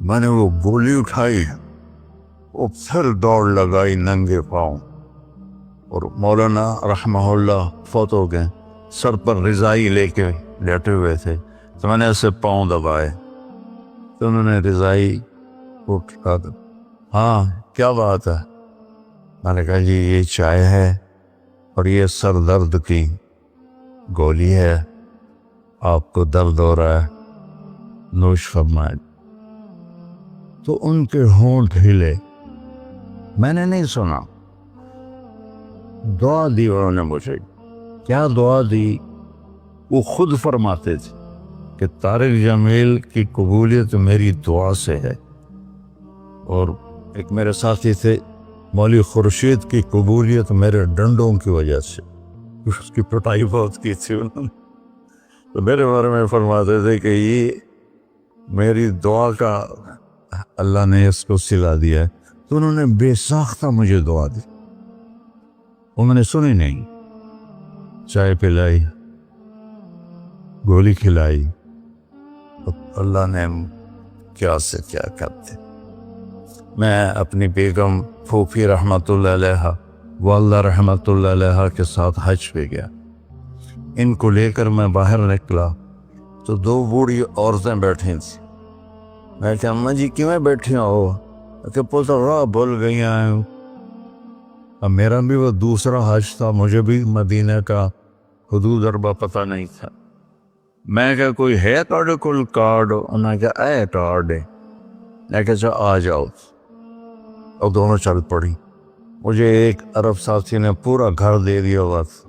میں نے وہ گولی اٹھائی، وہ پھر دوڑ لگائی ننگے پاؤں، اور مولانا رحمہ اللہ فوت ہو گئے، سر پر رضائی لے کے لیٹے ہوئے تھے، تو میں نے ایسے پاؤں دبائے تو انہوں نے رضائی اٹھا کر، ہاں کیا بات ہے؟ میں نے کہا جی یہ چائے ہے اور یہ سر درد کی گولی ہے، آپ کو درد ہو رہا ہے، نوش فرمائے۔ تو ان کے ہونٹ ہلے، میں نے نہیں سنا، دعا دی انہوں نے مجھے۔ کیا دعا دی؟ وہ خود فرماتے تھے کہ طارق جمیل کی قبولیت میری دعا سے ہے، اور ایک میرے ساتھی تھے مولوی خورشید کی قبولیت میرے ڈنڈوں کی وجہ سے، اس کی پٹائی بہت کی تھی انہوں نے، تو میرے بارے میں فرماتے تھے کہ یہ میری دعا کا اللہ نے اس کو سلا دیا ہے۔ تو انہوں نے بے ساختہ مجھے دعا دی، انہوں نے سنی نہیں، چائے پلائی، گولی کھلائی، تو اللہ نے کیا سے کیا کرتے۔ میں اپنی بیگم پھوپھی رحمۃ اللہ علیہ، والدہ رحمۃ اللہ علیہ کے ساتھ حج پہ گیا، ان کو لے کر میں باہر نکلا تو دو بوڑھی عورتیں بیٹھی تھیں۔ میں کہ اماں جی کیوں بیٹھی ہو؟ کہ پوتا راہ بھول گئی ہیں۔ اب میرا بھی وہ دوسرا حج تھا، مجھے بھی مدینہ کا حدود اربا پتہ نہیں تھا۔ میں کہ کوئی ہے تھوڑے کول کارڈ؟ انہوں نے کہا اے کارڈ ہے۔ میں کہ اچھا آ جاؤ، اور دونوں چل پڑی۔ مجھے ایک عرب ساتھی نے پورا گھر دے دیا بس۔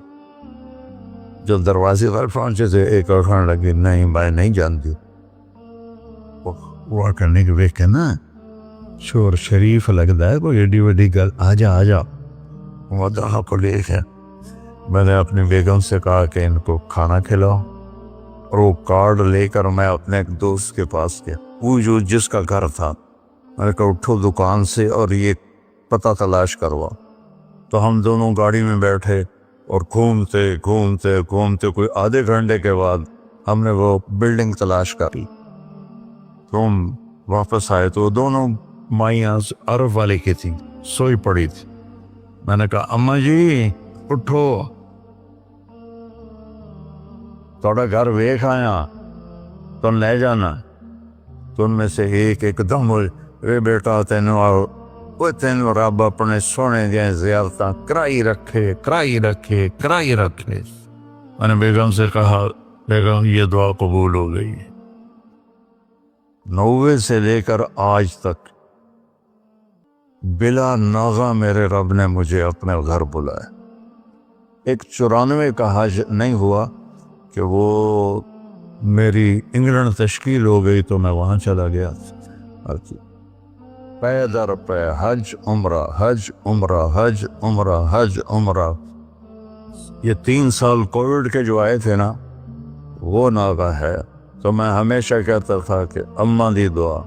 جو دروازے پر پہنچے تھے ایک اور کھانے لگی، نہیں میں نہیں جانتی۔ وہ کرنے کے دیکھ کے نا شور شریف لگتا ہے، کوئی ایڈی وڈی گل، آ جا آ جا۔ وہ دونوں کو لے کے میں نے اپنی بیگم سے کہا کہ ان کو کھانا کھلاؤ، اور وہ کارڈ لے کر میں اپنے ایک دوست کے پاس گیا، وہ جو جس کا گھر تھا۔ میں نے کہا اٹھو دکان سے اور یہ پتہ تلاش کروا۔ تو ہم دونوں گاڑی میں بیٹھے اور گھومتے گھومتے گھومتے کوئی آدھے گھنٹے کے بعد ہم نے وہ بلڈنگ تلاش کر لی۔ تو ہم واپس آئے تو دونوں مائیاں عرب والے کی تھیں، سوئی پڑی تھی۔ میں نے کہا اماں جی اٹھو، تھوڑا گھر ویکھ آیا، تم لے جانا۔ تو ان میں سے ایک دم ہوئی، اے بیٹا تینوں رب اپنے سونے دیا زیارتاں کرائی رکھے کرائی رکھے کرائی رکھے۔ میں نے بیگم سے کہا بیگم یہ دعا قبول ہو گئی۔ 90 سے لے کر آج تک بلا ناغہ میرے رب نے مجھے اپنے گھر بلایا۔ ایک 94 کا حج نہیں ہوا کہ وہ میری انگلینڈ تشکیل ہو گئی تو میں وہاں چلا گیا، پے در پے حج عمرہ حج عمرہ حج عمرہ حج عمرہ۔ یہ 3 سال کووڈ کے جو آئے تھے نا، وہ ناغہ ہے۔ تو میں ہمیشہ کہتا تھا کہ اماں دی دعا۔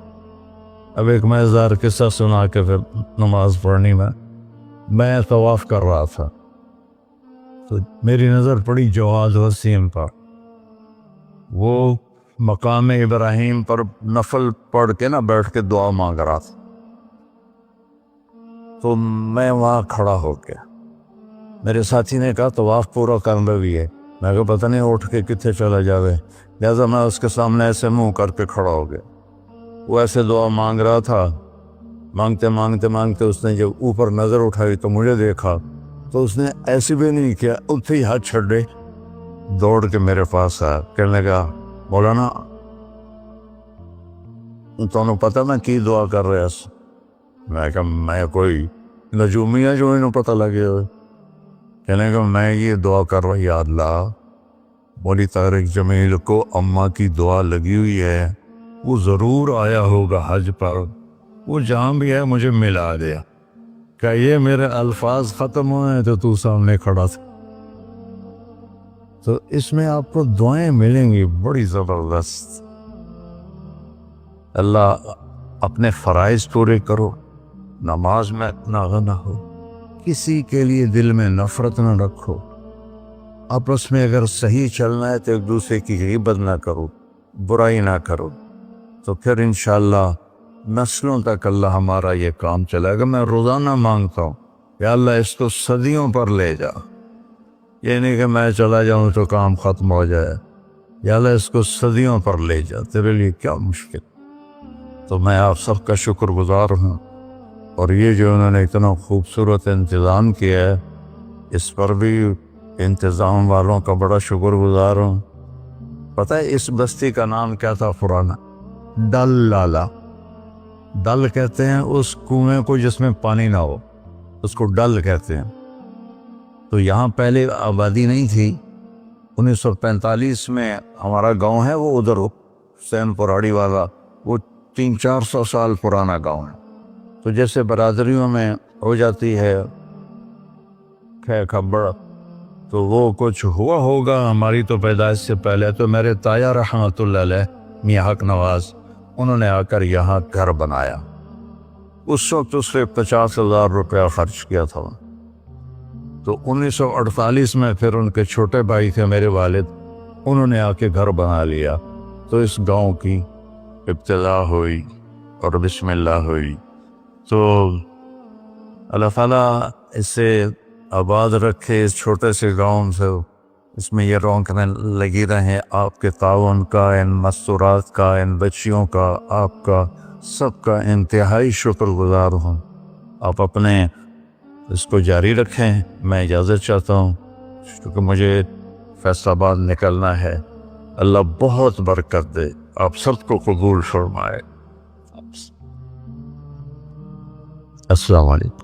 اب ایک مزیدار قصہ سنا کے پھر نماز پڑھنی میں طواف کر رہا تھا، تو میری نظر پڑی جواد وسیم پر۔ وہ مقام ابراہیم پر نفل پڑھ کے نا بیٹھ کے دعا مانگ رہا تھا، تو میں وہاں کھڑا ہو گیا۔ میرے ساتھی نے کہا طواف پورا کرنا بھی ہے۔ میں کہا پتہ نہیں اٹھ کے کتنے چلا جاوے، لہٰذا میں اس کے سامنے ایسے منہ کر کے کھڑا ہو گیا۔ وہ ایسے دعا مانگ رہا تھا، مانگتے مانگتے مانگتے اس نے جب اوپر نظر اٹھائی تو مجھے دیکھا، تو اس نے ایسے بھی نہیں کیا، اتھے ہی ہاتھ چھڑے دوڑ کے میرے پاس آیا، کہنے لگا مولانا تمہیں پتہ میں کی دعا کر رہا سی؟ میں کہا میں کوئی نجومی ہے جو انہوں پتہ لگے ہوئے؟ کہنے لگا میں یہ دعا کر رہا، یا اللہ مولی طارق جمیل کو اماں کی دعا لگی ہوئی ہے، وہ ضرور آیا ہوگا حج پر، وہ جہاں بھی ہے مجھے ملا دیا۔ کہ یہ میرے الفاظ ختم ہوئے تو تو سامنے کھڑا تھا۔ تو اس میں آپ کو دعائیں ملیں گی بڑی زبردست۔ اللہ اپنے فرائض پورے کرو، نماز میں اتنا نہ ہو، کسی کے لیے دل میں نفرت نہ رکھو، آپس میں اگر صحیح چلنا ہے تو ایک دوسرے کی غیبت نہ کرو، برائی نہ کرو، تو پھر انشاءاللہ نسلوں تک اللہ ہمارا یہ کام چلائے گا۔ میں روزانہ مانگتا ہوں یا اللہ اس کو صدیوں پر لے جا، یہ نہیں کہ میں چلا جاؤں تو کام ختم ہو جائے، یا اللہ اس کو صدیوں پر لے جا، تیرے لیے کیا مشکل۔ تو میں آپ سب کا شکر گزار ہوں، اور یہ جو انہوں نے اتنا خوبصورت انتظام کیا ہے اس پر بھی انتظام والوں کا بڑا شکر گزار ہوں۔ پتہ ہے اس بستی کا نام کیا تھا پرانا؟ ڈل لالا۔ ڈل کہتے ہیں اس کنویں کو جس میں پانی نہ ہو، اس کو ڈل کہتے ہیں۔ تو یہاں پہلے آبادی نہیں تھی۔ 1945 میں ہمارا گاؤں ہے وہ ادھر حسین پراڑی والا، وہ 300-400 سال پرانا گاؤں ہے۔ تو جیسے برادریوں میں ہو جاتی ہے خبر، تو وہ کچھ ہوا ہوگا ہماری تو پیدائش سے پہلے۔ تو میرے تایا رحمۃ اللہ علیہ میاں حق نواز، انہوں نے آ کر یہاں گھر بنایا۔ اس وقت اس سے 50,000 روپیہ خرچ کیا تھا۔ تو 1948 میں پھر ان کے چھوٹے بھائی تھے میرے والد، انہوں نے آ کے گھر بنا لیا۔ تو اس گاؤں کی ابتدا ہوئی اور بسم اللہ ہوئی۔ تو اللہ تعالیٰ اسے آباد رکھے، اس چھوٹے سے گاؤں سے اس میں یہ رونقیں لگی رہیں۔ آپ کے تعاون کا، ان مستورات کا، ان بچیوں کا، آپ کا سب کا انتہائی شکر گزار ہوں۔ آپ اپنے اس کو جاری رکھیں۔ میں اجازت چاہتا ہوں کیونکہ مجھے فیصل آباد نکلنا ہے۔ اللہ بہت برکت دے، آپ سب کو قبول فرمائے۔ السلام علیکم۔